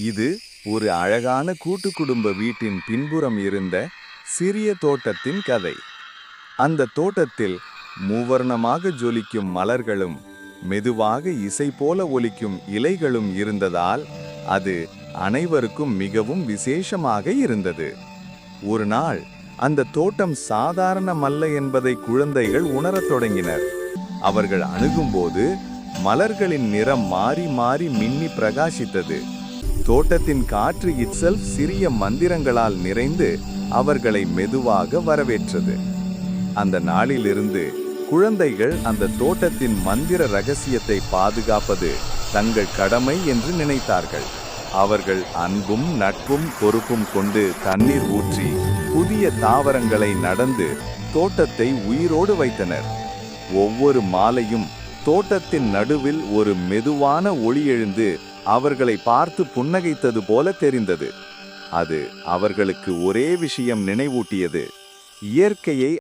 இது ஒரு அழகான கூட்டு குடும்ப வீட்டின் பின்புறம் இருந்த சிறிய தோட்டத்தின் கதை. அந்த தோட்டத்தில் மூவர்ணமாக ஜொலிக்கும் மலர்களும் மெதுவாக இசை போல ஒலிக்கும் இலைகளும் இருந்ததால் அது அனைவருக்கும் மிகவும் விசேஷமாக இருந்தது. ஒரு நாள் அந்த தோட்டம் சாதாரணமல்ல என்பதை குழந்தைகள் உணரத் தொடங்கினர். அவர்கள் அணுகும்போது மலர்களின் நிறம் மாறி மாறி மின்னி பிரகாசித்தது. தோட்டத்தின் காற்று இட்செல்ஃப் சிறிய மந்திரங்களால் நிறைந்து அவர்களை மெதுவாக வரவேற்றது. அந்த நாளிலிருந்து குழந்தைகள் அந்த தோட்டத்தின் மந்திர ரகசியத்தை பாதுகாப்பது தங்கள் கடமை என்று நினைத்தார்கள். அவர்கள் அன்பும் நட்பும் பொறுப்பும் கொண்டு தண்ணீர் ஊற்றி புதிய தாவரங்களை நடந்து தோட்டத்தை உயிரோடு வைத்தனர். ஒவ்வொரு மாலையும் தோட்டத்தின் நடுவில் ஒரு மெதுவான ஒளி எழுந்து அவர்களை பார்த்து புன்னகைத்தது போல தெரிந்தது. அது அவர்களுக்கு ஒரே விஷயம் நினைவூட்டியது: இயற்கையை